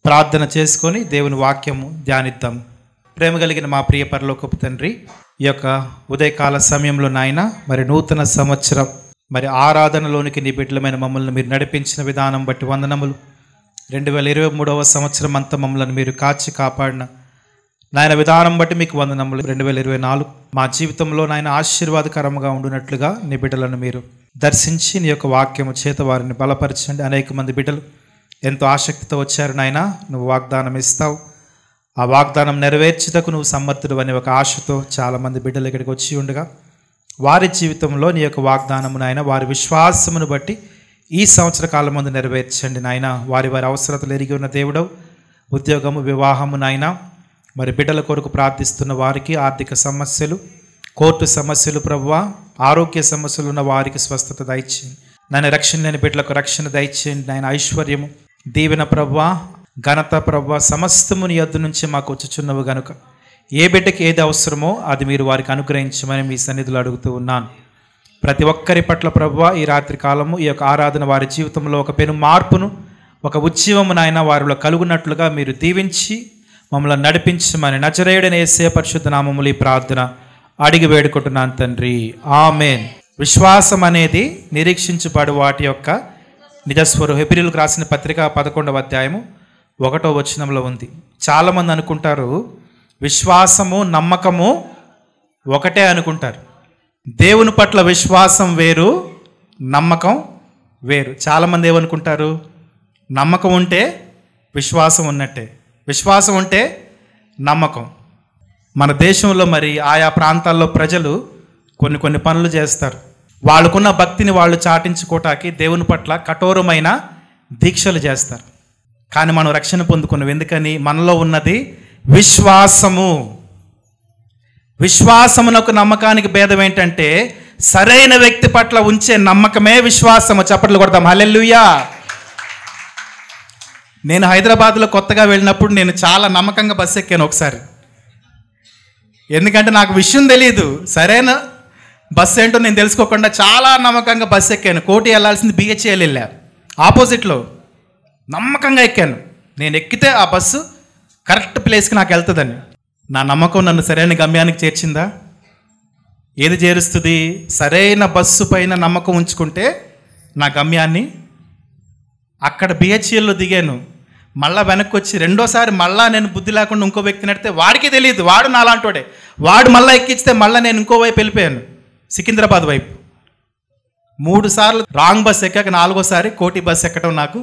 ప్రార్థన చేసుకొని దేవుని వాక్యము ధ్యానిద్దాం. ప్రేమ కలిగిన మా ప్రియ పరలోకపు తండ్రి, ఈ యొక్క ఉదయకాల సమయంలో నాయన మరి నూతన సంవత్సరం మరి ఆరాధనలోనికి నీ బిడ్డలమైన మమ్మల్ని మీరు నడిపించిన విధానం బట్టి వందనములు. 2023వ సంవత్సరం అంతా మమ్మల్ని మీరు కాచి కాపాడిన నాయన విధానం బట్టి మీకు వందనములు. 2024 మా జీవితంలో నాయన ఆశీర్వాదకరంగా ఉండునట్లుగా నీ బిడ్డలను మీరు దర్శించి నీ యొక్క వాక్యము చేత వారిని బలపరచండి. అనేక మంది బిడ్డలు ఎంతో ఆసక్తితో వచ్చారు నాయన, నువ్వు వాగ్దానం ఇస్తావు, ఆ వాగ్దానం నెరవేర్చుటకు నువ్వు సమర్థుడు అనే ఒక ఆశతో చాలామంది బిడ్డలు ఇక్కడికి వచ్చి ఉండగా వారి జీవితంలో నీ యొక్క వాగ్దానము నాయన వారి విశ్వాసమును బట్టి ఈ సంవత్సర కాలం ముందు నెరవేర్చండి నాయన. వారి వారి అవసరతలు ఎరిగి ఉన్న దేవుడవు, ఉద్యోగము, వివాహము నాయన, మరి బిడ్డల కొరకు ప్రార్థిస్తున్న వారికి ఆర్థిక సమస్యలు, కోర్టు సమస్యలు ప్రభువా, ఆరోగ్య సమస్యలు ఉన్న వారికి స్వస్థత దయచేయండి నాయన. రక్షణ లేని బిడ్డలకు రక్షణ దయచేయండి నాయన. ఐశ్వర్యము, దీవెన ప్రభువా, ఘనత ప్రభువా సమస్తము నీ యొద్ద నుంచి మాకు వచ్చుచున్నవు గనుక ఏ బిడ్డకి ఏది అవసరమో అది మీరు వారికి అనుగ్రహించమని మీ సన్నిధిలో అడుగుతూ ఉన్నాను. ప్రతి ఒక్కరి పట్ల ప్రభువా ఈ రాత్రి కాలము ఈ యొక్క ఆరాధన వారి జీవితంలో ఒక పెను మార్పును, ఒక ఉజ్జీవము నాయన వారిలో కలుగునట్లుగా మీరు దీవించి మమ్మల్ని నడిపించమని నజరేయుడైన యేసయ్య పరిశుద్ధ నామములో ఈ ప్రార్థన అడిగి వేడుకుంటున్నాను తండ్రి, ఆమేన్. విశ్వాసం అనేది నిరీక్షించబడు వాటి యొక్క నిజస్వరు. హెబ్రీయులకు రాసిన పత్రిక 11వ అధ్యాయము 1వ వచనంలో ఉంది. చాలామంది అనుకుంటారు విశ్వాసము నమ్మకము ఒకటే అనుకుంటారు. దేవుని పట్ల విశ్వాసం వేరు, నమ్మకం వేరు. చాలామంది ఏమనుకుంటారు, నమ్మకం ఉంటే విశ్వాసం ఉన్నట్టే, విశ్వాసం ఉంటే నమ్మకం. మన దేశంలో మరి ఆయా ప్రాంతాల్లో ప్రజలు కొన్ని పనులు చేస్తారు. వాళ్ళకున్న భక్తిని వాళ్ళు చాటించుకోవటానికి దేవుని పట్ల కఠోరమైన దీక్షలు చేస్తారు. కానీ మనం రక్షణ పొందుకున్నాం. ఎందుకని? మనలో ఉన్నది విశ్వాసము. విశ్వాసమునకు నమ్మకానికి భేదం ఏంటంటే సరైన వ్యక్తి పట్ల ఉంచే నమ్మకమే విశ్వాసము. చప్పట్లు కొడతాం, హల్లెలూయా. నేను హైదరాబాద్లో కొత్తగా వెళ్ళినప్పుడు నేను చాలా నమ్మకంగా బస్సు ఎక్కాను ఒకసారి. ఎందుకంటే నాకు విషయం తెలియదు, సరైన బస్సు ఏంటో నేను తెలుసుకోకుండా చాలా నమ్మకంగా బస్సు ఎక్కాను. కోటి వెళ్ళాల్సింది BHL వెళ్ళా, ఆపోజిట్లో నమ్మకంగా ఎక్కాను. నేను ఎక్కితే ఆ బస్సు కరెక్ట్ ప్లేస్కి నాకు వెళ్తుందని. నా నమ్మకం నన్ను సరైన గమ్యానికి చేర్చిందా? ఏది చేరుస్తుంది? సరైన బస్సు పైన నమ్మకం ఉంచుకుంటే నా గమ్యాన్ని. అక్కడ BHLలో దిగాను, మళ్ళీ వెనక్కి వచ్చి రెండోసారి మళ్ళీ నేను బుద్ధి లేకుండా ఇంకో వ్యక్తి నడితే వాడికి తెలియదు, వాడు నాలాంటోడే, వాడు మళ్ళీ ఎక్కిస్తే మళ్ళీ నేను ఇంకో వైపు వెళ్ళిపోయాను, సికింద్రాబాద్ వైపు. 3 సార్లు రాంగ్ బస్ ఎక్కాక 4వసారి కోటి బస్ ఎక్కడం నాకు.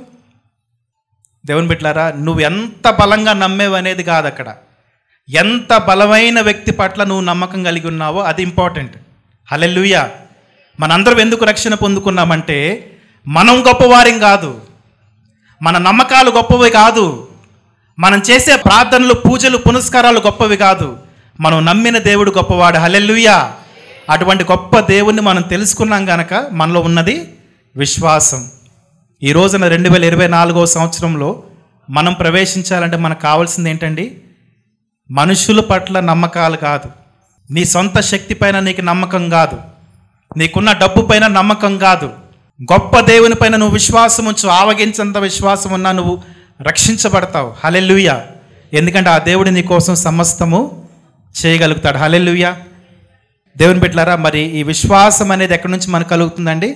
దేవుని బిడ్డలారా, నువ్వు ఎంత బలంగా నమ్మేవు అనేది కాదు అక్కడ, ఎంత బలమైన వ్యక్తి పట్ల నువ్వు నమ్మకం కలిగి ఉన్నావో అది ఇంపార్టెంట్. హల్లెలూయా. మనందరం ఎందుకు రక్షణ పొందుకున్నామంటే మనం గొప్పవారిం కాదు, మన నమ్మకాలు గొప్పవి కాదు, మనం చేసే ప్రార్థనలు, పూజలు, పునస్కారాలు గొప్పవి కాదు, మనం నమ్మిన దేవుడు గొప్పవాడు. హల్లెలూయా. అటువంటి గొప్ప దేవుణ్ణి మనం తెలుసుకున్నాం కనుక మనలో ఉన్నది విశ్వాసం. ఈ రోజున 2024వ సంవత్సరంలో మనం ప్రవేశించాలంటే మనకు కావాల్సింది ఏంటండి? మనుషుల పట్ల నమ్మకాలు కాదు, నీ సొంత శక్తి పైన నీకు నమ్మకం కాదు, నీకున్న డబ్బు పైన నమ్మకం కాదు, గొప్ప దేవుని పైన నువ్వు విశ్వాసం ఉంచు. ఆవగించంత విశ్వాసం ఉన్నా నువ్వు రక్షించబడతావు. హల్లెలూయా. ఎందుకంటే ఆ దేవుడు నీ కోసం సమస్తము చేయగలుగుతాడు. హల్లెలూయా. దేవుని బిడ్డలారా, మరి ఈ విశ్వాసం అనేది ఎక్కడి నుంచి మనకు కలుగుతుందండి?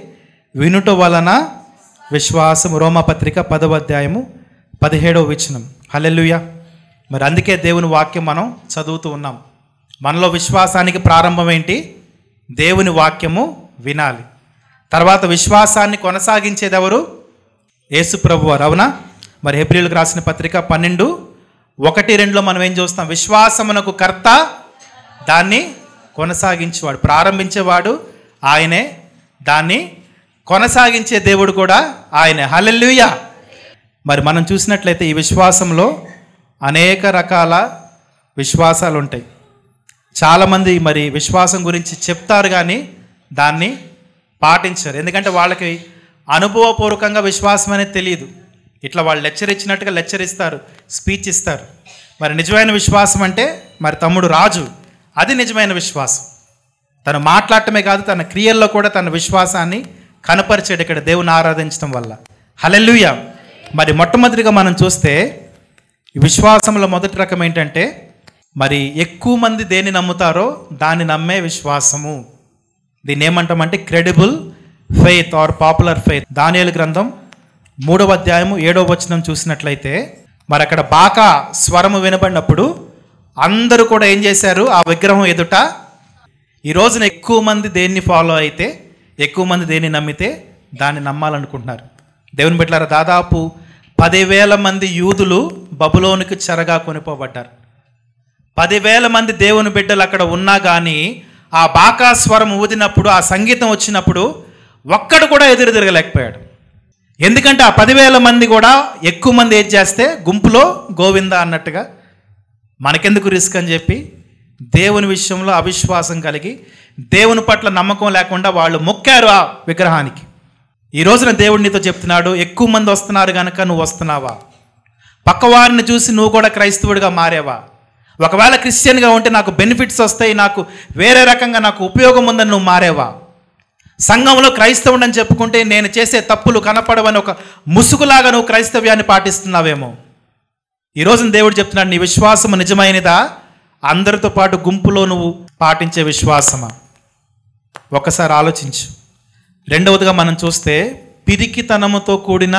వినుట వలన విశ్వాసము. రోమాపత్రిక 10వ అధ్యాయము 17వ వచనం. హల్లెలూయా. మరి అందుకే దేవుని వాక్యం మనం చదువుతూ ఉన్నాం. మనలో విశ్వాసానికి ప్రారంభం ఏంటి? దేవుని వాక్యము వినాలి. తర్వాత విశ్వాసాన్ని కొనసాగించేది ఎవరు? యేసు ప్రభువారు. అవునా? మరి హెబ్రీయులకు రాసిన పత్రిక 12:1-2లో మనం ఏం చూస్తాం? విశ్వాసమునకు కర్త, దాన్ని కొనసాగించేవాడు. ప్రారంభించేవాడు ఆయనే, దాన్ని కొనసాగించే దేవుడు కూడా ఆయనే. హల్లెలూయా. మరి మనం చూసినట్లయితే ఈ విశ్వాసంలో అనేక రకాల విశ్వాసాలు ఉంటాయి. చాలామంది మరి విశ్వాసం గురించి చెప్తారు కానీ దాన్ని పాటించరు. ఎందుకంటే వాళ్ళకి అనుభవపూర్వకంగా విశ్వాసం అనేది తెలియదు. ఇట్లా వాళ్ళు లెక్చర్ ఇచ్చినట్టుగా లెక్చర్ ఇస్తారు, స్పీచ్ ఇస్తారు. మరి నిజమైన విశ్వాసం అంటే మరి తమ్ముడు రాజు, అది నిజమైన విశ్వాసం. తను మాట్లాడటమే కాదు, తన క్రియల్లో కూడా తన విశ్వాసాన్ని కనపరిచాడు ఇక్కడ దేవుని ఆరాధించడం వల్ల. హల్లెలూయా. మరి మొట్టమొదటిగా మనం చూస్తే ఈ విశ్వాసంలో మొదటి రకం ఏంటంటే, మరి ఎక్కువ మంది దేన్ని నమ్ముతారో దాన్ని నమ్మే విశ్వాసము. దీన్ని ఏమంటామంటే credible faith or popular faith. దానియేలు గ్రంథం 3వ అధ్యాయము 7వ వచనం చూసినట్లయితే, మరి అక్కడ బాకా స్వరము వినబడినప్పుడు అందరూ కూడా ఏం చేశారు? ఆ విగ్రహం ఎదుట. ఈ రోజున ఎక్కువ మంది దేన్ని ఫాలో అయితే, ఎక్కువ మంది దేన్ని నమ్మితే దాన్ని నమ్మాలనుకుంటున్నారు. దేవుని బిడ్డలారా, దాదాపు 10,000 మంది యూదులు బబులోనికి చెరగా కొనిపోబడ్డారు. 10,000 మంది దేవుని బిడ్డలు అక్కడ ఉన్నా కానీ ఆ బాకా స్వరం ఊదినప్పుడు, ఆ సంగీతం వచ్చినప్పుడు ఒక్కడు కూడా ఎదురు తిరగలేకపోయాడు. ఎందుకంటే ఆ 10,000 మంది కూడా ఎక్కువ మంది ఏది చేస్తే గుంపులో గోవింద అన్నట్టుగా మనకెందుకు రిస్క్ అని చెప్పి దేవుని విషయంలో అవిశ్వాసం కలిగి దేవుని పట్ల నమ్మకం లేకుండా వాళ్ళు మొక్కారు ఆ విగ్రహానికి. ఈ రోజున దేవుడు నీతో చెప్తున్నాడు, ఎక్కువ మంది వస్తున్నారు కనుక నువ్వు వస్తున్నావా? పక్కవారిని చూసి నువ్వు కూడా క్రైస్తవుడిగా మారేవా? ఒకవేళ క్రిస్టియన్గా ఉంటే నాకు బెనిఫిట్స్ వస్తాయి, నాకు వేరే రకంగా నాకు ఉపయోగం ఉందని నువ్వు మారేవా? సంఘంలో క్రైస్తవుడని చెప్పుకుంటే నేను చేసే తప్పులు కనపడవని ఒక ముసుగులాగా నువ్వు క్రైస్తవ్యాన్ని పాటిస్తున్నావేమో. ఈరోజు దేవుడు చెప్తున్నాడు, నీ విశ్వాసము నిజమైనదా? అందరితో పాటు గుంపులో నువ్వు పాటించే విశ్వాసమా? ఒకసారి ఆలోచించు. రెండవదిగా మనం చూస్తే పిరికితనముతో కూడిన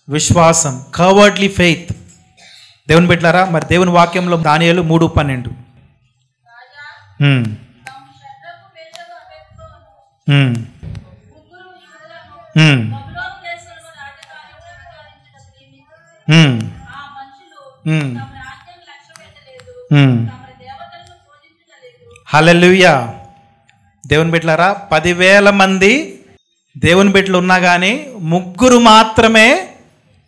విశ్వాసం, కవర్డ్లీ ఫెయిత్. దేవుని బిడ్డలారా, మరి దేవుని వాక్యంలో దానియేలు 3:12 హల్లెలూయా. దేవుని బిడ్డలారా, 10,000 మంది దేవుని బిడ్డలు ఉన్నా కానీ 3 మాత్రమే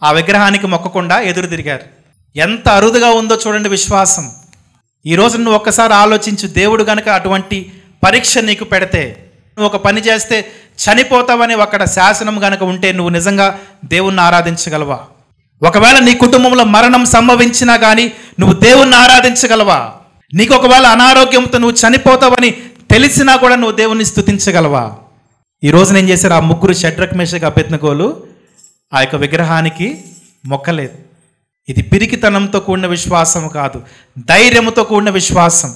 ఆ విగ్రహానికి మొక్కకుండా ఎదురు తిరిగారు. ఎంత అరుదుగా ఉందో చూడండి విశ్వాసం. ఈరోజు నువ్వు ఒక్కసారి ఆలోచించు, దేవుడు కనుక అటువంటి పరీక్ష నీకు పెడితే, నువ్వు ఒక పని చేస్తే చనిపోతావని అక్కడ శాసనం కనుక ఉంటే నువ్వు నిజంగా దేవుణ్ణి ఆరాధించగలవా? ఒకవేళ నీ కుటుంబంలో మరణం సంభవించినా కానీ నువ్వు దేవుణ్ణి ఆరాధించగలవా? నీకు ఒకవేళ అనారోగ్యంతో నువ్వు చనిపోతావని తెలిసినా కూడా నువ్వు దేవుణ్ణి స్తుతించగలవా? ఈ రోజున ఏం చేశారు? ఆ 3 షడ్రక్ మేషక్ అబేద్నెగోలు ఆ యొక్క విగ్రహానికి మొక్కలేదు. ఇది పిరికితనంతో కూడిన విశ్వాసం కాదు, ధైర్యంతో కూడిన విశ్వాసం.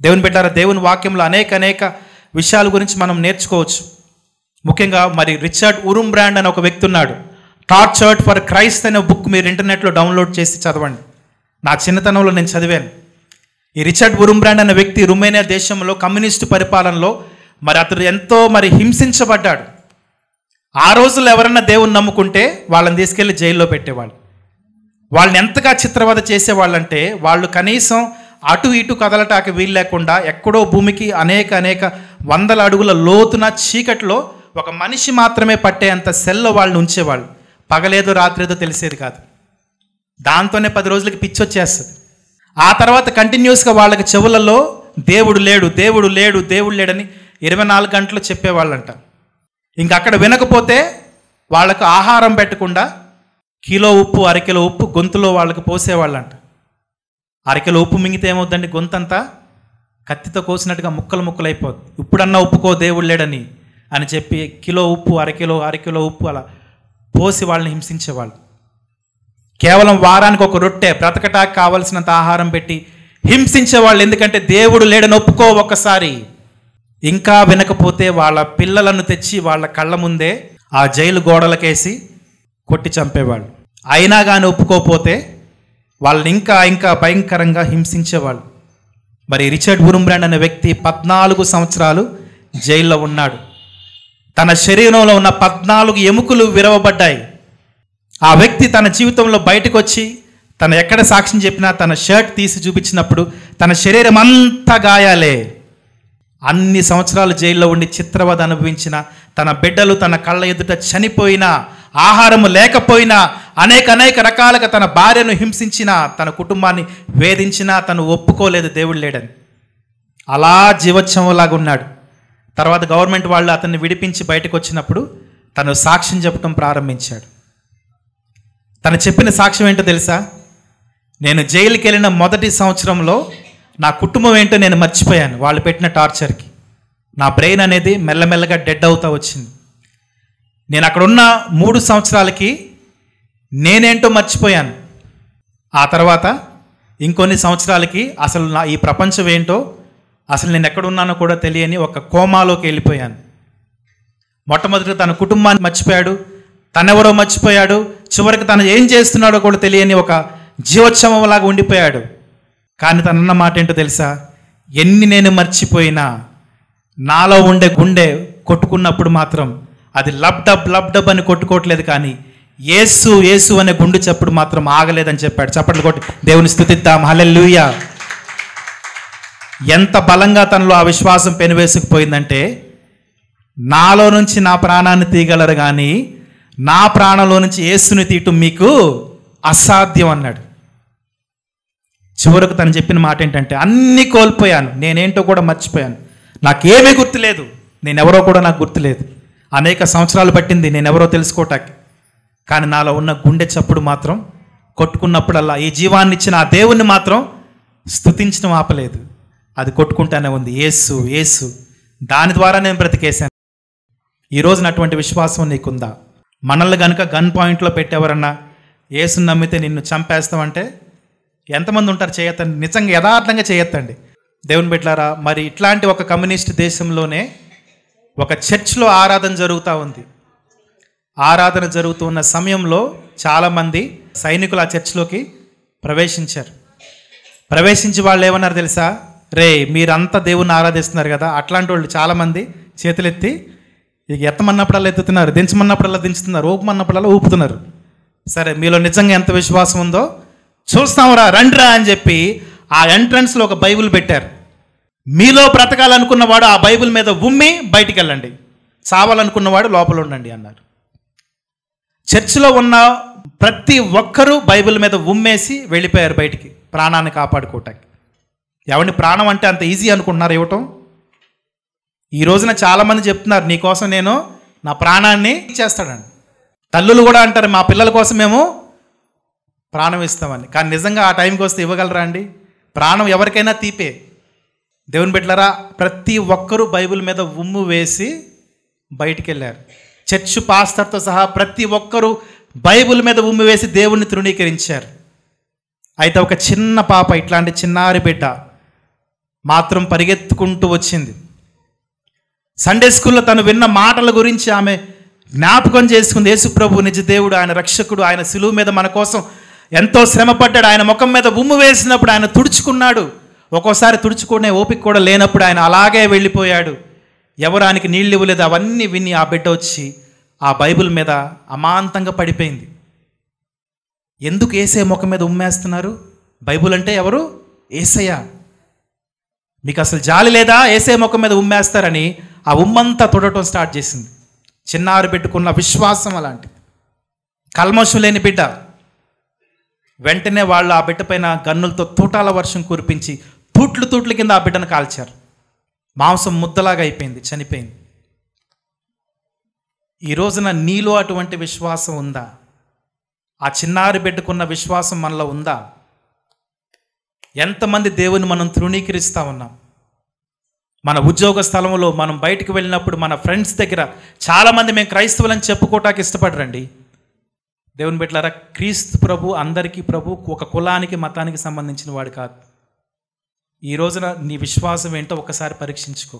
దేవుని బిడ్డలారా, దేవుని వాక్యంలో అనేక విషయాల గురించి మనం నేర్చుకోవచ్చు. ముఖ్యంగా మరి రిచర్డ్ ఉరుంబ్రాండ్ అనే ఒక వ్యక్తి ఉన్నాడు. టార్చర్డ్ ఫర్ క్రైస్ట్ అనే బుక్ మీరు ఇంటర్నెట్లో డౌన్లోడ్ చేసి చదవండి. నా చిన్నతనంలో నేను చదివాను. ఈ రిచర్డ్ ఉరుంబ్రాండ్ అనే వ్యక్తి రుమేనియా దేశంలో కమ్యూనిస్టు పరిపాలనలో మరి అతడు ఎంతో హింసించబడ్డాడు. ఆ రోజుల్లో ఎవరన్నా దేవుని నమ్ముకుంటే వాళ్ళని తీసుకెళ్లి జైల్లో పెట్టేవాళ్ళు. వాళ్ళని ఎంతగా చిత్రవద చేసేవాళ్ళంటే, వాళ్ళు కనీసం అటు ఇటు కదలటానికి వీలు లేకుండా ఎక్కడో భూమికి అనేక వందల అడుగుల లోతున చీకట్లో ఒక మనిషి మాత్రమే పట్టేంత సెల్లో వాళ్ళని ఉంచేవాళ్ళు. పగలేదో రాత్రేదో తెలిసేది కాదు. దాంతోనే 10 రోజులకి పిచ్చి వచ్చేస్తుంది. ఆ తర్వాత కంటిన్యూస్గా వాళ్ళకి చెవులలో దేవుడు లేడు, దేవుడు లేడు, దేవుడు లేడని 24 గంటలు చెప్పేవాళ్ళంట. ఇంక అక్కడ వినకపోతే వాళ్ళకు ఆహారం పెట్టకుండా కిలో ఉప్పు, అరకిలో ఉప్పు గొంతులో వాళ్ళకి పోసేవాళ్ళంట. అరకిలో ఉప్పు మింగితే ఏమవుద్దండి? గొంతంతా కత్తితో కోసినట్టుగా ముక్కలు అయిపోద్ది. ఇప్పుడన్నా ఉప్పుకో దేవుడు లేడని అని చెప్పి కిలో ఉప్పు, అరకిలో ఉప్పు అలా పోసి వాళ్ళని హింసించేవాళ్ళు. కేవలం వారానికి ఒక రొట్టె, బ్రతకటానికి కావలసినంత ఆహారం పెట్టి హింసించేవాళ్ళు. ఎందుకంటే దేవుడు లేడని ఒప్పుకో ఒక్కసారి. ఇంకా వినకపోతే వాళ్ళ పిల్లలను తెచ్చి వాళ్ళ కళ్ళ ముందే ఆ జైలు గోడలకేసి కొట్టి చంపేవాళ్ళు. అయినా కానీ ఒప్పుకోపోతే వాళ్ళని ఇంకా భయంకరంగా హింసించేవాళ్ళు. మరి రిచర్డ్ ఉరుంబ్రాండ్ అనే వ్యక్తి 14 సంవత్సరాలు జైల్లో ఉన్నాడు. తన శరీరంలో ఉన్న 14 ఎముకలు విరవబడ్డాయి. ఆ వ్యక్తి తన జీవితంలో బయటకు వచ్చి తను ఎక్కడ సాక్ష్యం చెప్పినా తన షర్ట్ తీసి చూపించినప్పుడు తన శరీరం అంతా గాయాలే. అన్ని సంవత్సరాలు జైల్లో ఉండి చిత్రవద అనుభవించిన, తన బిడ్డలు తన కళ్ళ ఎదుట చనిపోయినా, ఆహారము లేకపోయినా, అనేక రకాలుగా తన భార్యను హింసించిన, తన కుటుంబాన్ని వేధించినా తను ఒప్పుకోలేదు దేవుడు లేడని. అలా జీవోత్సవంలాగా ఉన్నాడు. తర్వాత గవర్నమెంట్ వాళ్ళు అతన్ని విడిపించి బయటకు వచ్చినప్పుడు తను సాక్ష్యం చెప్పడం ప్రారంభించాడు. తను చెప్పిన సాక్ష్యం ఏంటో తెలుసా? నేను జైలుకి వెళ్ళిన మొదటి సంవత్సరంలో నా కుటుంబం ఏంటో నేను మర్చిపోయాను. వాళ్ళు పెట్టిన టార్చర్కి నా బ్రెయిన్ అనేది మెల్లమెల్లగా డెడ్ అవుతా వచ్చింది. నేను అక్కడ ఉన్న 3 సంవత్సరాలకి నేనేంటో మర్చిపోయాను. ఆ తర్వాత ఇంకొన్ని సంవత్సరాలకి అసలు ఈ ప్రపంచం ఏంటో, అసలు నేను ఎక్కడున్నానో కూడా తెలియని ఒక కోమాలోకి వెళ్ళిపోయాను. మొట్టమొదటి తన కుటుంబాన్ని మర్చిపోయాడు, తనెవరో మర్చిపోయాడు, చివరికి తను ఏం చేస్తున్నాడో కూడా తెలియని ఒక జీవోత్సవంలాగా ఉండిపోయాడు. కానీ తనన్న మాట ఏంటో తెలుసా? ఎన్ని నేను మర్చిపోయినా నాలో ఉండే గుండె కొట్టుకున్నప్పుడు మాత్రం అది లబ్ డబ్ అని కొట్టుకోవట్లేదు, కానీ యేసు యేసు అనే గుండు చప్పుడు మాత్రం ఆగలేదని చెప్పాడు. చప్పట్లు కొట్టి దేవుని స్తుతిద్దాం. హల్లెలూయా. ఎంత బలంగా తనలో ఆ విశ్వాసం పెనువేసుకుపోయిందంటే, నాలో నుంచి నా ప్రాణాన్ని తీయగలరు కానీ నా ప్రాణంలో నుంచి యేసుని తీయటం మీకు అసాధ్యం అన్నాడు. చివరకు తను చెప్పిన మాట ఏంటంటే, అన్నీ కోల్పోయాను, నేనేంటో కూడా మర్చిపోయాను, నాకేమీ గుర్తులేదు, నేనెవరో కూడా నాకు గుర్తులేదు, అనేక సంవత్సరాలు పట్టింది నేనెవరో తెలుసుకోవటానికి, కానీ నాలో ఉన్న గుండె చప్పుడు మాత్రం కొట్టుకున్నప్పుడల్లా ఈ జీవాన్ని ఇచ్చిన ఆ దేవుణ్ణి మాత్రం స్తుతించడం ఆపలేదు. అది కొట్టుకుంటానే ఉంది, యేసు యేసు, దాని ద్వారా నేను బ్రతికేశాను. ఈరోజు అటువంటి విశ్వాసం నీకుందా? మనల్ని కనుక గన్ పాయింట్లో పెట్టేవరన్నా యేసుని నమ్మితే నిన్ను చంపేస్తామంటే ఎంతమంది ఉంటారు? చేయొద్దండి, నిజంగా యథార్థంగా చేయొద్దండి దేవుని బిడ్డలారా. మరి ఇట్లాంటి ఒక కమ్యూనిస్ట్ దేశంలోనే ఒక చర్చ్లో ఆరాధన జరుగుతూ ఉంది. ఆరాధన జరుగుతున్న సమయంలో చాలామంది సైనికులు ఆ చర్చ్లోకి ప్రవేశించారు. ప్రవేశించి వాళ్ళు ఏమన్నారు తెలుసా? రే, మీరంతా దేవుణ్ణి ఆరాధిస్తున్నారు కదా, అట్లాంటి వాళ్ళు చాలామంది చేతులెత్తి ఇక ఎత్తమన్నప్పుడల్లా ఎత్తుతున్నారు, దించమన్నప్పుడల్లా దించుతున్నారు, ఊపమన్నప్పుడల్లా ఊపుతున్నారు. సరే, మీలో నిజంగా ఎంత విశ్వాసం ఉందో చూస్తాంరా, రండిరా అని చెప్పి ఆ ఎంట్రన్స్లో ఒక బైబిల్ పెట్టారు. మీలో బ్రతకాలనుకున్నవాడు ఆ బైబిల్ మీద ఉమ్మి బయటికి వెళ్ళండి, చావాలనుకున్నవాడు లోపల ఉండండి అన్నారు. చర్చిలో ఉన్న ప్రతి ఒక్కరూ బైబిల్ మీద ఉమ్మేసి వెళ్ళిపోయారు బయటికి, ప్రాణాన్ని కాపాడుకోవటానికి. ఎవరిని ప్రాణం అంటే అంత ఈజీ అనుకుంటున్నారు ఇవ్వటం? ఈ రోజున చాలామంది చెప్తున్నారు, నీకోసం నేను నా ప్రాణాన్ని ఇచ్చేస్తాడండి. తల్లులు కూడా అంటారు, మా పిల్లల కోసం మేము ప్రాణం ఇస్తామని. కానీ నిజంగా ఆ టైంకి వస్తే ఇవ్వగలరా అండి? ప్రాణం ఎవరికైనా తీపే. దేవుని బిడ్డలారా, ప్రతి ఒక్కరూ బైబిల్ మీద ఉమ్ము వేసి బయటికి వెళ్ళారు. చర్చ్ పాస్టర్తో సహా ప్రతి ఒక్కరూ బైబిల్ మీద ఉమ్ము వేసి దేవుణ్ణి తృణీకరించారు. అయితే ఒక చిన్న పాప, ఇట్లాంటి చిన్నారి బిడ్డ మాత్రం పరిగెత్తుకుంటూ వచ్చింది. సండే స్కూల్లో తను విన్న మాటల గురించి ఆమె జ్ఞాపకం చేసుకుంది. యేసు ప్రభు నిజ దేవుడు, ఆయన రక్షకుడు, ఆయన సిలువ మీద మన కోసం ఎంతో శ్రమ పడ్డాడు, ఆయన ముఖం మీద ఉమ్ము వేసినప్పుడు ఆయన తుడుచుకున్నాడు, ఒక్కోసారి తుడుచుకునే ఓపిక కూడా లేనప్పుడు ఆయన అలాగే వెళ్ళిపోయాడు, ఎవరు ఆయనకి నీళ్ళు ఇవ్వలేదు. అవన్నీ విని ఆ బిడ్డ వచ్చి ఆ బైబిల్ మీద అమాంతంగా పడిపోయింది. ఎందుకు యేసయ్య ముఖం మీద ఉమ్మేస్తున్నారు? బైబిల్ అంటే ఎవరు? యేసయ్య. మీకు అసలు జాలి లేదా? యేసయ్య ముఖం మీద ఉమ్మేస్తారని ఆ ఉమ్మంతా తుడటం స్టార్ట్ చేసింది. చిన్నారి బిడ్డకున్న విశ్వాసం అలాంటిది, కల్మషం లేని బిడ్డ. వెంటనే వాళ్ళు ఆ బిడ్డ పైన గన్నులతో తూటాల వర్షం కురిపించి తూట్లు కింద ఆ బిడ్డను కాల్చారు. మాంసం ముద్దలాగా అయిపోయింది, చనిపోయింది. ఈ రోజున నీలో అటువంటి విశ్వాసం ఉందా? ఆ చిన్నారి బిడ్డకున్న విశ్వాసం మనలో ఉందా? ఎంతమంది దేవుని మనం తృణీకరిస్తూ ఉన్నాం? మన ఉద్యోగ స్థలంలో మనం బయటకు వెళ్ళినప్పుడు మన ఫ్రెండ్స్ దగ్గర చాలామంది మేము క్రైస్తవులని చెప్పుకోవటానికి ఇష్టపడరండి. దేవుని బిడ్డలారా, క్రీస్తు ప్రభు అందరికీ ప్రభు, ఒక కులానికి మతానికి సంబంధించిన వాడు కాదు. ఈ రోజున నీ విశ్వాసం ఏంటో ఒకసారి పరీక్షించుకో.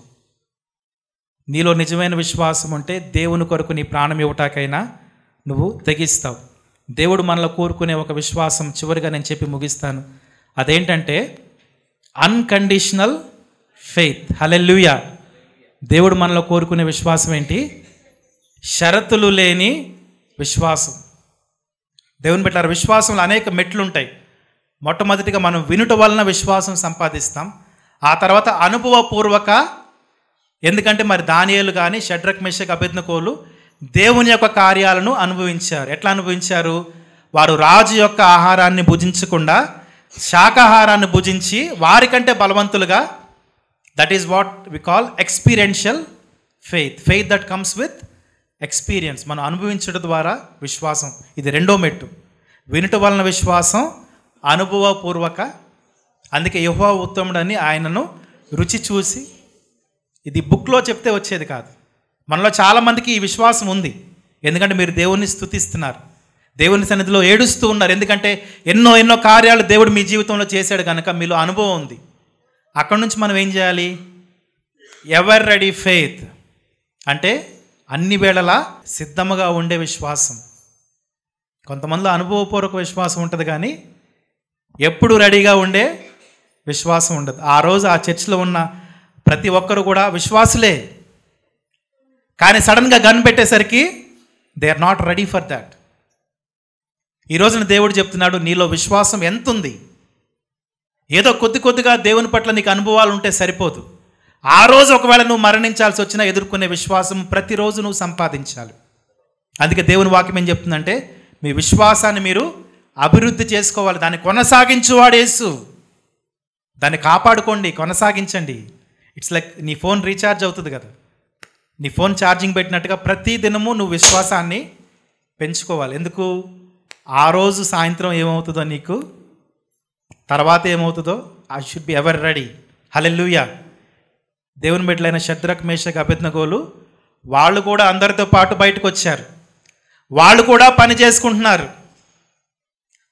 నీలో నిజమైన విశ్వాసం ఉంటే దేవుని కొరకు నీ ప్రాణం ఇవ్వటాకైనా నువ్వు తెగిస్తావు. దేవుడు మనలో కోరుకునే ఒక విశ్వాసం చివరిగా నేను చెప్పి ముగిస్తాను. అదేంటంటే అన్కండిషనల్ ఫెయిత్. హల్లెలూయా. దేవుడు మనలో కోరుకునే విశ్వాసం ఏంటి? షరతులు లేని విశ్వాసం. దేవుని బిడ్డలారా, విశ్వాసంలో అనేక మెట్లు ఉంటాయి. మొట్టమొదటిగా మనం వినుట వలన విశ్వాసం సంపాదిస్తాం. ఆ తర్వాత అనుభవపూర్వక, ఎందుకంటే మరి దానియేలు కానీ షడ్రక్ మెషక్ అబేద్నెగోలు దేవుని యొక్క కార్యాలను అనుభవించారు. ఎట్లా అనుభవించారు? వారు రాజు యొక్క ఆహారాన్ని భుజించకుండా శాకాహారాన్ని భుజించి వారికంటే బలవంతులుగా, that is what we call experiential faith. Faith that comes with experience. మనం అనుభవించడం ద్వారా విశ్వాసం. ఇది రెండో మెట్టు. వినుట వలన విశ్వాసం, అనుభవపూర్వక. అందుకే యెహోవా ఉత్తముడని ఆయనను రుచి చూసి, ఇది బుక్లో చెప్తే వచ్చేది కాదు. మనలో చాలామందికి ఈ విశ్వాసం ఉంది, ఎందుకంటే మీరు దేవుణ్ణి స్తుతిస్తున్నారు, దేవుని సన్నిధిలో ఏడుస్తూ ఉన్నారు. ఎందుకంటే ఎన్నో ఎన్నో కార్యాలు దేవుడు మీ జీవితంలో చేశాడు కనుక మీలో అనుభవం ఉంది. అక్కడి నుంచి మనం ఏం చేయాలి? ఎవర్ రెడీ ఫెయిత్ అంటే అన్ని వేళలా సిద్ధముగా ఉండే విశ్వాసం. కొంతమందిలో అనుభవపూర్వక విశ్వాసం ఉంటుంది, కానీ ఎప్పుడు రెడీగా ఉండే విశ్వాసం ఉండదు. ఆ రోజు ఆ చర్చిలో ఉన్న ప్రతి ఒక్కరు కూడా విశ్వాసులే, కానీ సడన్గా గన్ పెట్టేసరికి they are not ready for that. ఈ రోజున దేవుడు చెప్తున్నాడు, నీలో విశ్వాసం ఎంత ఉంది? ఏదో కొద్ది కొద్దిగా దేవుని పట్ల నీకు అనుభవాలు ఉంటే సరిపోదు. ఆ రోజు ఒకవేళ నువ్వు మరణించాల్సి వచ్చినా ఎదుర్కొనే విశ్వాసం ప్రతిరోజు నువ్వు సంపాదించాలి. అందుకే దేవుని వాక్యం ఏం చెప్తుందంటే, మీ విశ్వాసాన్ని మీరు అభివృద్ధి చేసుకోవాలి. దాన్ని కొనసాగించువాడు యేసు. దాన్ని కాపాడుకోండి, కొనసాగించండి. ఇట్స్ లైక్ నీ ఫోన్ రీఛార్జ్ అవుతుంది కదా, నీ ఫోన్ ఛార్జింగ్ పెట్టినట్టుగా ప్రతి దినము నువ్వు విశ్వాసాన్ని పెంచుకోవాలి. ఎందుకు? ఆ రోజు సాయంత్రం ఏమవుతుందో నీకు, తర్వాత ఏమవుతుందో, I should be ever ready. Hallelujah. దేవుని బిడ్డలైన షద్రక్ మేషక్ అబేద్నెగోలు వాళ్ళు కూడా అందరితో పాటు బయటకు వచ్చారు. వాళ్ళు కూడా పని చేసుకుంటున్నారు.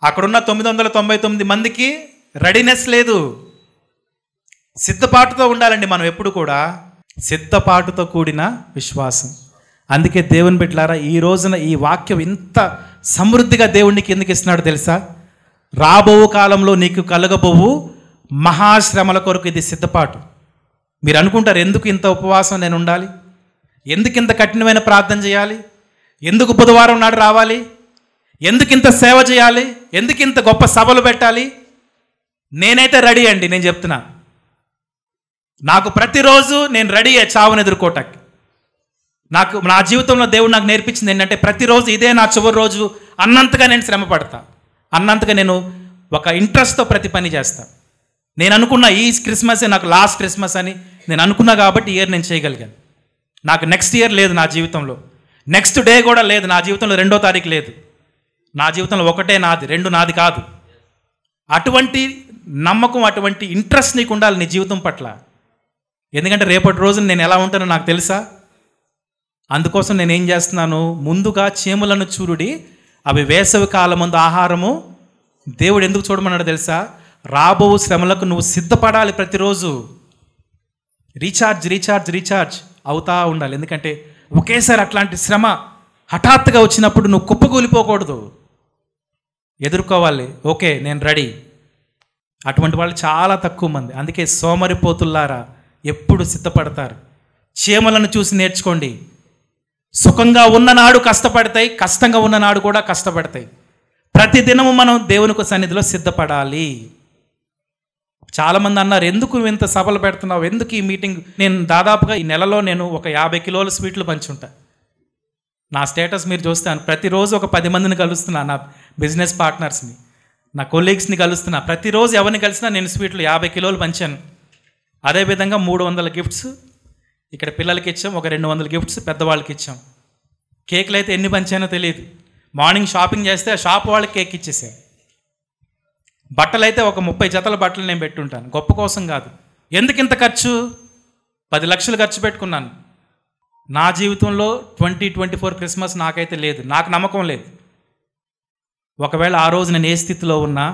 అక్కడున్న 999 మందికి రెడీనెస్ లేదు. సిద్ధపాటుతో ఉండాలండి మనం ఎప్పుడు కూడా, సిద్ధపాటుతో కూడిన విశ్వాసం. అందుకే దేవుని బిడ్డలారా, ఈ రోజున ఈ వాక్యం ఇంత సమృద్ధిగా దేవునికి ఎందుకు ఇస్తున్నాడు తెలుసా? రాబో కాలంలో నీకు కలగబోవు మహాశ్రమల కొరకు ఇది సిద్ధపాటు. మీరు అనుకుంటారు, ఎందుకు ఇంత ఉపవాసం నేను ఉండాలి, ఎందుకు ఇంత కఠినమైన ప్రార్థన చేయాలి, ఎందుకు బుధవారం నాడు రావాలి, ఎందుకు ఇంత సేవ చేయాలి, ఎందుకు ఇంత గొప్ప సభలు పెట్టాలి? నేనైతే రెడీ అండి. నేను చెప్తున్నా, నాకు ప్రతిరోజు నేను రెడీ చావును ఎదుర్కోటానికి. నా జీవితంలో దేవుడు నాకు నేర్పించింది ఏంటంటే, ప్రతిరోజు ఇదే నా చివరి రోజు అన్నంతగా నేను శ్రమ పడతా, అన్నంతగా నేను ఒక ఇంట్రెస్ట్తో ప్రతి పని చేస్తా. నేను అనుకున్న ఈ క్రిస్మసే నాకు లాస్ట్ క్రిస్మస్ అని నేను అనుకున్నా కాబట్టి ఇయర్ నేను చేయగలిగాను. నాకు నెక్స్ట్ ఇయర్ లేదు నా జీవితంలో, నెక్స్ట్ డే కూడా లేదు నా జీవితంలో, 2వ తారీఖు లేదు నా జీవితంలో, 1 నాది 2 నాది కాదు. అటువంటి నమ్మకం, అటువంటి ఇంట్రెస్ట్ నీకు ఉండాలి నీ జీవితం పట్ల. ఎందుకంటే రేపటి రోజున నేను ఎలా ఉంటానో నాకు తెలుసా. అందుకోసం నేను ఏం చేస్తున్నాను, ముందుగా చీమలను చూరుడి, అవి వేసవి కాలం ముందు ఆహారము. దేవుడు ఎందుకు చూడమన్నాడు తెలుసా? రాబో శ్రమలకు నువ్వు సిద్ధపడాలి. ప్రతిరోజు రీఛార్జ్ అవుతా ఉండాలి. ఎందుకంటే ఒకేసారి అట్లాంటి శ్రమ హఠాత్తుగా వచ్చినప్పుడు నువ్వు కుప్పకూలిపోకూడదు, ఎదుర్కోవాలి. ఓకే, నేను రెడీ. అటువంటి వాళ్ళు చాలా తక్కువ మంది. అందుకే సోమరిపోతుల్లారా ఎప్పుడు సిద్ధపడతారు. చీమలను చూసి నేర్చుకోండి. సుఖంగా ఉన్ననాడు కష్టపడతాయి, కష్టంగా ఉన్ననాడు కూడా కష్టపడతాయి. ప్రతిదినము మనం దేవునికి సన్నిధిలో సిద్ధపడాలి. చాలామంది అన్నారు, ఎందుకు నువ్వు ఇంత సభలు పెడుతున్నావు, ఎందుకు ఈ మీటింగ్? నేను దాదాపుగా ఈ నెలలో నేను ఒక 50 కిలోల స్వీట్లు పంచుంటా. నా స్టేటస్ మీరు చూస్తాను. ప్రతిరోజు ఒక 10 మందిని కలుస్తున్నా, నా బిజినెస్ పార్ట్నర్స్ని, నా కొలీగ్స్ని కలుస్తున్నా. ప్రతిరోజు ఎవరిని కలిసినా నేను స్వీట్లు 50 కిలోలు పంచాను. అదేవిధంగా 300 గిఫ్ట్స్ ఇక్కడ పిల్లలకి ఇచ్చాం, ఒక 200 గిఫ్ట్స్ పెద్దవాళ్ళకి ఇచ్చాం. కేకులు అయితే ఎన్ని పంచానో తెలియదు. మార్నింగ్ షాపింగ్ చేస్తే ఆ షాప్ వాళ్ళకి కేక్ ఇచ్చేసాను. బట్టలు అయితే ఒక 30 జతల బట్టలు నేను పెట్టుంటాను, గొప్ప కోసం కాదు. ఎందుకు ఇంత ఖర్చు? 10 లక్షలు ఖర్చు పెట్టుకున్నాను. నా జీవితంలో 2024 క్రిస్మస్ నాకైతే లేదు, నాకు నమ్మకం లేదు. ఒకవేళ ఆ రోజు నేను ఏ స్థితిలో ఉన్నా,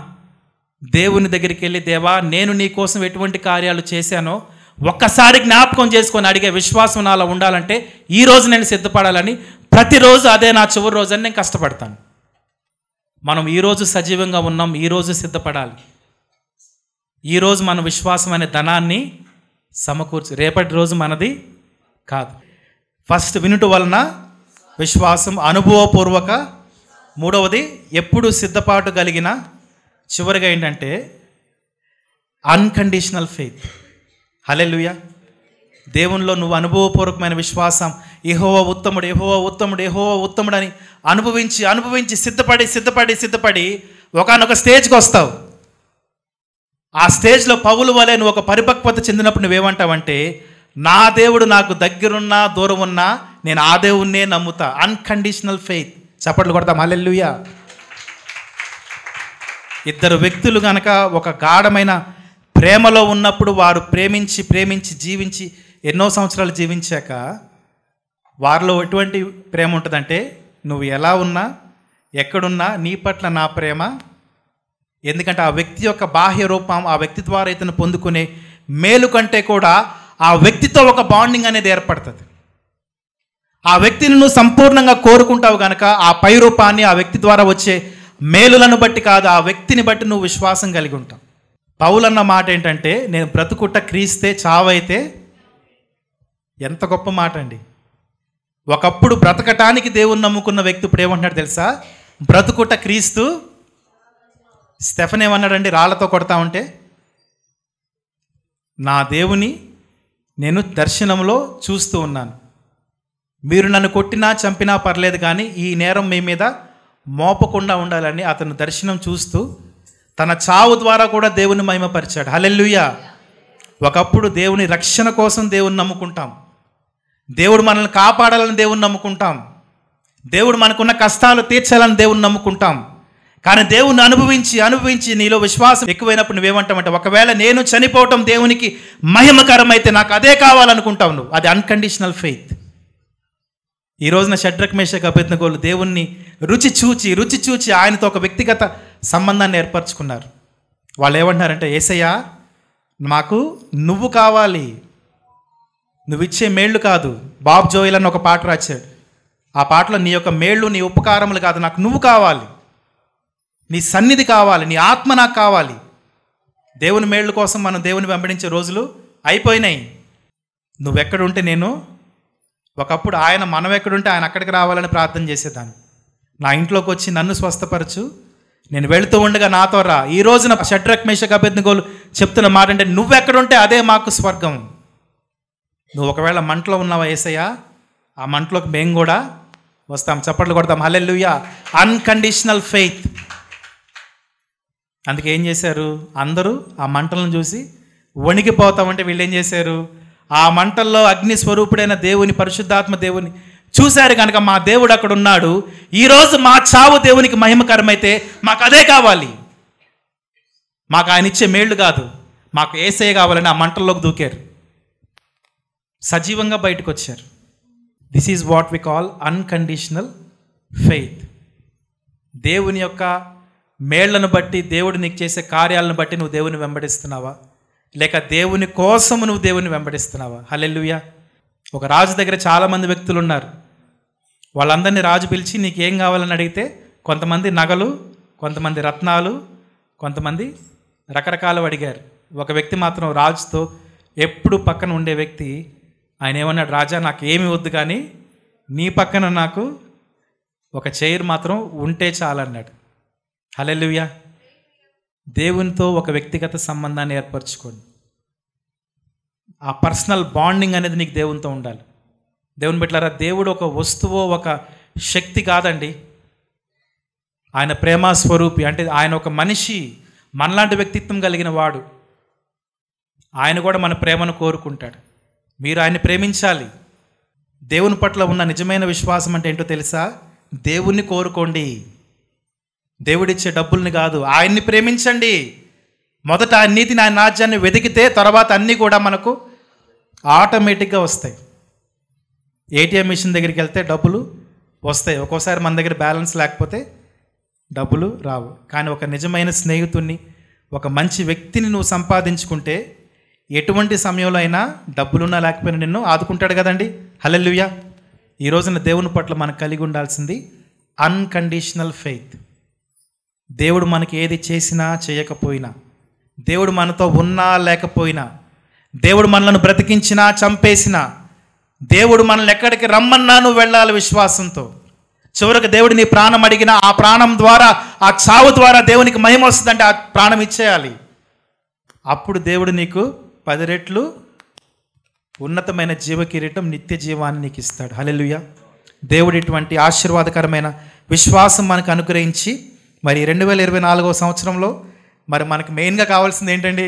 దేవుని దగ్గరికి వెళ్ళి, దేవా నేను నీ కోసం ఎటువంటి కార్యాలు చేశానో ఒక్కసారి జ్ఞాపకం చేసుకొని అడిగే విశ్వాసం నాలో ఉండాలంటే ఈ రోజు నేను సిద్ధపడాలని, ప్రతిరోజు అదే నా చివరి రోజు అని నేను కష్టపడతాను. మనం ఈరోజు సజీవంగా ఉన్నాం, ఈరోజు సిద్ధపడాలి. ఈరోజు మన విశ్వాసం అనే ధనాన్ని సమకూర్చు, రేపటి రోజు మనది కాదు. ఫస్ట్ వినుట వలన విశ్వాసం, అనుభవపూర్వక. 3వది ఎప్పుడు సిద్ధపాటు కలిగిన. చివరిగా ఏంటంటే అన్కండిషనల్ ఫెయిత్. హల్లెలూయా. దేవునిలో నువ్వు అనుభవపూర్వకమైన విశ్వాసం, యెహోవా ఉత్తముడు, యెహోవా ఉత్తముడు, యెహోవా ఉత్తముడు అని అనుభవించి సిద్ధపడి ఒకానొక స్టేజ్కి వస్తావు. ఆ స్టేజ్లో పౌలు వలె నువ్వు ఒక పరిపక్వత చెందినప్పుడు నువ్వేమంటావంటే, నా దేవుడు నాకు దగ్గరున్నా దూరం ఉన్నా నేను ఆ దేవుణ్ణే నమ్ముతా. Unconditional faith. చప్పట్లు కొడతాం. హల్లెలూయా. ఇద్దరు వ్యక్తులు కనుక ఒక గాఢమైన ప్రేమలో ఉన్నప్పుడు, వారు ప్రేమించి జీవించి ఎన్నో సంవత్సరాలు జీవించాక వారిలో ఎటువంటి ప్రేమ ఉంటుందంటే, నువ్వు ఎలా ఉన్నా ఎక్కడున్నా నీ పట్ల నా ప్రేమ. ఎందుకంటే ఆ వ్యక్తి యొక్క బాహ్య రూపం, ఆ వ్యక్తి ద్వారా ఇతను పొందుకునే మేలు కంటే కూడా ఆ వ్యక్తితో ఒక బాండింగ్ అనేది ఏర్పడుతుంది. ఆ వ్యక్తిని నువ్వు సంపూర్ణంగా కోరుకుంటావు కనుక ఆ పై రూపాన్ని, ఆ వ్యక్తి ద్వారా వచ్చే మేలులను బట్టి కాదు, ఆ వ్యక్తిని బట్టి నువ్వు విశ్వాసం కలిగి ఉంటావు. పౌలు అన్న మాట ఏంటంటే, నేను బ్రతుకుట క్రీస్తే చావైతే. ఎంత గొప్ప మాట అండి. ఒకప్పుడు బ్రతకటానికి దేవుని నమ్ముకున్న వ్యక్తి ఇప్పుడు ఏమంటున్నాడు తెలుసా? బ్రతుకుట క్రీస్తు. స్టెఫెన్ ఏమన్నాడండి రాళ్లతో కొడతా ఉంటే? నా దేవుని నేను దర్శనంలో చూస్తూ ఉన్నాను, మీరు నన్ను కొట్టినా చంపినా పర్లేదు కానీ ఈ నేరం మీ మీద మోపకుండా ఉండాలని అతను దర్శనం చూస్తూ తన చావు ద్వారా కూడా దేవుని మహిమపరిచాడు. హల్లెలూయా. ఒకప్పుడు దేవుని రక్షణ కోసం దేవుని నమ్ముకుంటాం, దేవుడు మనల్ని కాపాడాలని దేవుని నమ్ముకుంటాం, దేవుడు మనకున్న కష్టాలు తీర్చాలని దేవుని నమ్ముకుంటాం. కానీ దేవుణ్ణి అనుభవించి నీలో విశ్వాసం ఎక్కువైనప్పుడు నువ్వేమంటావంటే, ఒకవేళ నేను చనిపోవటం దేవునికి మహిమకరమైతే నాకు అదే కావాలనుకుంటావు నువ్వు. అది అన్కండిషనల్ ఫెయిత్. ఈ రోజున షడ్రక్ మేషక్ అబేద్నెగోలు దేవుణ్ణి రుచి చూచి ఆయనతో ఒక వ్యక్తిగత సంబంధాన్ని ఏర్పరచుకున్నారు. వాళ్ళు ఏమంటున్నారంటే, యేసయ్యా మాకు నువ్వు కావాలి, నువ్వు ఇచ్చే మేళ్ళు కాదు. బాబ్ జోయల్ అని ఒక పాట రాశాడు. ఆ పాటలో నీ యొక్క మేళ్ళు, నీ ఉపకారములు కాదు, నాకు నువ్వు కావాలి, నీ సన్నిధి కావాలి, నీ ఆత్మ నాకు కావాలి. దేవుని మేళ్ళు కోసం మనం దేవుని వెంబడించే రోజులు అయిపోయినాయి. నువ్వెక్కడుంటే నేను, ఒకప్పుడు ఆయన మనం ఎక్కడుంటే ఆయన అక్కడికి రావాలని ప్రార్థన చేసేదాన్ని. నా ఇంట్లోకి వచ్చి నన్ను స్వస్థపరచు, నేను వెళుతూ ఉండగా నాతో రా. ఈ రోజున షడ్రక్ మేషక్ అబేద్నెగోలు చెప్తున్న మాట అంటే, నువ్వెక్కడుంటే అదే మాకు స్వర్గం. నువ్వు ఒకవేళ మంటలో ఉన్నావా యేసయ్యా, ఆ మంటలోకి మేము కూడా వస్తాం, చప్పట్లు కొడతాం. హల్లెలూయా. Unconditional faith. అందుకే ఏం చేశారు అందరూ? ఆ మంటలను చూసి వణికిపోతామంటే వీళ్ళు ఏం చేశారు? ఆ మంటల్లో అగ్ని స్వరూపుడైన దేవుని, పరిశుద్ధాత్మ దేవుని చూశారు కనుక మా దేవుడు అక్కడ ఉన్నాడు, ఈరోజు మా చావు దేవునికి మహిమకరమైతే మాకు అదే కావాలి, మాకు ఆయన ఇచ్చే మేళ్ళు కాదు, మాకు యేసయ్య కావాలని ఆ మంటల్లోకి దూకారు, సజీవంగా బయటకు వచ్చారు. This is what we call unconditional faith. దేవుని యొక్క మేళ్లను బట్టి, దేవుడు నీకు చేసే కార్యాలను బట్టి నువ్వు దేవుని వెంబడిస్తున్నావా, లేక దేవుని కోసము నువ్వు దేవుని వెంబడిస్తున్నావా? హల్లెలూయా. ఒక రాజు దగ్గర చాలామంది వ్యక్తులు ఉన్నారు. వాళ్ళందరినీ రాజు పిలిచి నీకేం కావాలని అడిగితే, కొంతమంది నగలు, కొంతమంది రత్నాలు, కొంతమంది రకరకాలు అడిగారు. ఒక వ్యక్తి మాత్రం రాజుతో ఎప్పుడు పక్కన ఉండే వ్యక్తి, ఆయన ఏమన్నాడు, రాజా నాకు ఏమి వద్దు కానీ నీ పక్కన నాకు ఒక చైర్ మాత్రం ఉంటే చాలన్నాడు. హల్లెలూయా. దేవునితో ఒక వ్యక్తిగత సంబంధాన్ని ఏర్పరచుకోండి. ఆ పర్సనల్ బాండింగ్ అనేది నీకు దేవునితో ఉండాలి. దేవుని బిడ్డలారా, దేవుడు ఒక వస్తువో ఒక శక్తి కాదండి. ఆయన ప్రేమ స్వరూపి. అంటే ఆయన ఒక మనిషి, మనలాంటి వ్యక్తిత్వం కలిగిన వాడు. ఆయన కూడా మన ప్రేమను కోరుకుంటాడు. మీరు ఆయన్ని ప్రేమించాలి. దేవుని పట్ల ఉన్న నిజమైన విశ్వాసం అంటే ఏంటో తెలుసా? దేవుణ్ణి కోరుకోండి, దేవుడిచ్చే డబ్బుల్ని కాదు. ఆయన్ని ప్రేమించండి. మొదట ఆయన నీతిని, ఆయన రాజ్యాన్ని వెతికితే తర్వాత అన్నీ కూడా మనకు ఆటోమేటిక్గా వస్తాయి. ఏటీఎం మిషన్ దగ్గరికి వెళ్తే డబ్బులు వస్తాయి, ఒక్కోసారి మన దగ్గర బ్యాలెన్స్ లేకపోతే డబ్బులు రావు. కానీ ఒక నిజమైన స్నేహితుడిని, ఒక మంచి వ్యక్తిని నువ్వు సంపాదించుకుంటే ఎటువంటి సమయంలో అయినా డబ్బులున్నా లేకపోయినా నిన్ను ఆదుకుంటాడు కదండి. హల్లెలూయా. ఈ రోజున దేవుని పట్ల మనకు కలిగి ఉండాల్సింది అన్కండిషనల్ ఫెయిత్. దేవుడు మనకి ఏది చేసినా చేయకపోయినా, దేవుడు మనతో ఉన్నా లేకపోయినా, దేవుడు మనల్ని బ్రతికించినా చంపేసినా, దేవుడు మనల్ని ఎక్కడికి రమ్మన్నా నువ్వు వెళ్ళాలి విశ్వాసంతో. చివరికి దేవుడు నీ ప్రాణం అడిగినా ఆ ప్రాణం ద్వారా, ఆ చావు ద్వారా దేవునికి మహిమ వస్తుందంటే ఆ ప్రాణం ఇచ్చేయాలి. అప్పుడు దేవుడు నీకు 10 రెట్లు ఉన్నతమైన జీవకిరీటం, నిత్య జీవాన్ని నీకు ఇస్తాడు. హల్లెలూయా. దేవుడు ఇటువంటి ఆశీర్వాదకరమైన విశ్వాసం మనకు అనుగ్రహించి, మరి 2024వ సంవత్సరంలో మరి మనకు మెయిన్గా కావాల్సింది ఏంటండి?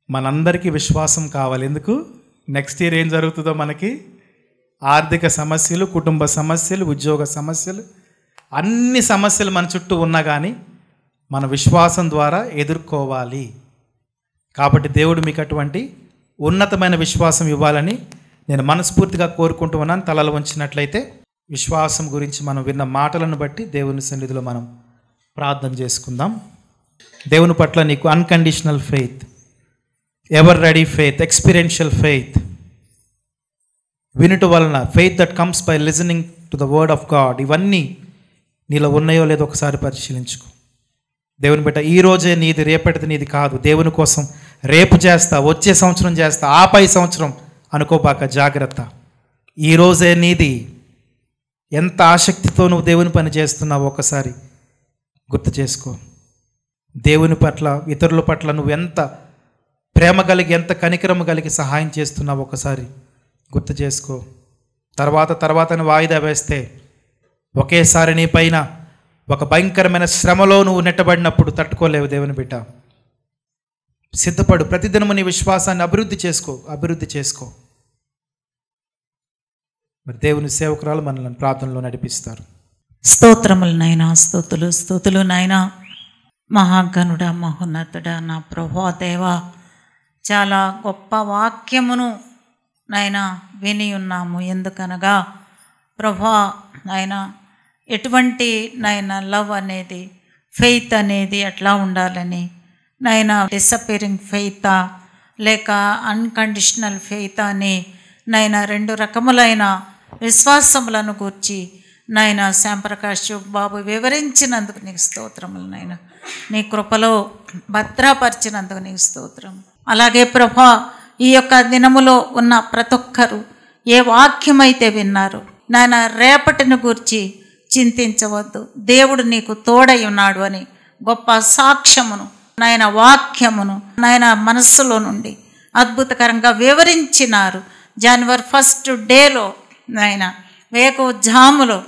మనందరికీ విశ్వాసం కావాలి. ఎందుకు? నెక్స్ట్ ఇయర్ ఏం జరుగుతుందో మనకి ఆర్థిక సమస్యలు, కుటుంబ సమస్యలు, ఉద్యోగ సమస్యలు, అన్ని సమస్యలు మన చుట్టూ ఉన్నా కానీ మన విశ్వాసం ద్వారా ఎదుర్కోవాలి. కాబట్టి దేవుడు మీకు అటువంటి ఉన్నతమైన విశ్వాసం ఇవ్వాలని నేను మనస్ఫూర్తిగా కోరుకుంటూ ఉన్నాను. తలలు వంచినట్లయితే విశ్వాసం గురించి మనం విన్న మాటలను బట్టి దేవుని సన్నిధిలో మనం ప్రార్థన చేసుకుందాం. దేవుని పట్ల నీకు unconditional faith, ever ready faith, experiential faith, వినుట వలన faith that comes by listening to the word of God, ఇవన్నీ నీలో ఉన్నాయో లేదో ఒకసారి పరిశీలించుకో. దేవుని బిడ్డ, ఈరోజే నీది, రేపటిది నీది కాదు. దేవుని కోసం రేపు చేస్తా, వచ్చే సంవత్సరం చేస్తా, ఆపై సంవత్సరం అనుకోబాక, జాగ్రత్త. ఈరోజే నీది. ఎంత ఆసక్తితో నువ్వు దేవుని పని చేస్తున్నావు ఒకసారి గుర్తు చేసుకో. దేవుని పట్ల, ఇతరుల పట్ల నువ్వు ఎంత ప్రేమ కలిగి, ఎంత కనికరము కలిగి సహాయం చేస్తున్నావు ఒకసారి గుర్తు చేసుకో. తర్వాత వాయిదా వేస్తే ఒకేసారి నీ పైన ఒక భయంకరమైన శ్రమలో నువ్వు నెట్టబడినప్పుడు తట్టుకోలేవు. దేవుని బిడ్డ, సిద్ధపడు. ప్రతిదినము నీ విశ్వాసాన్ని అభివృద్ధి చేసుకో. మరి దేవుని సేవకురాలు మనల్ని ప్రార్థనలో నడిపిస్తారు. స్తోత్రములు నాయనా, స్తుతులు నాయనా. మహాగణుడా, మహోన్నతుడా, నా ప్రభువా దేవా, చాలా గొప్ప వాక్యమును నాయనా విని ఉన్నాము. ఎందుకనగా ప్రభువా నాయనా, ఎటువంటి నాయన లవ్ అనేది, ఫెయిత్ అనేది ఎట్లా ఉండాలని నాయన, డిసపేరింగ్ ఫెయితా లేక అన్కండిషనల్ ఫెయితా అని నాయన 2 రకములైన విశ్వాసములను గూర్చి నాయన శ్యాంప్రకాష్ బాబు వివరించినందుకు నీకు స్తోత్రములు నాయన. నీ కృపలో భద్రపరిచినందుకు నీకు స్తోత్రం. అలాగే ప్రభా, ఈ యొక్క దినములో ఉన్న ప్రతి ఒక్కరు ఏ వాక్యమైతే విన్నారు నాయన, రేపటిని గూర్చి చింతించవద్దు, దేవుడు నీకు తోడై ఉన్నాడు అని గొప్ప సాక్ష్యమును నాయన, వాక్యమును నాయన మనస్సులో నుండి అద్భుతకరంగా వివరించినారు. జనవరి 1 డేలో నాయన, వేకువజాములో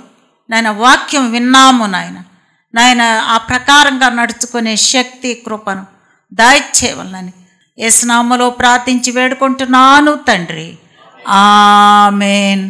నాయన వాక్యం విన్నాము నాయన. ఆ ప్రకారంగా నడుచుకునే శక్తి, కృపను దయచేయవలనని యేసు నామములో ప్రార్థించి వేడుకుంటున్నాను తండ్రి. ఆమేన్.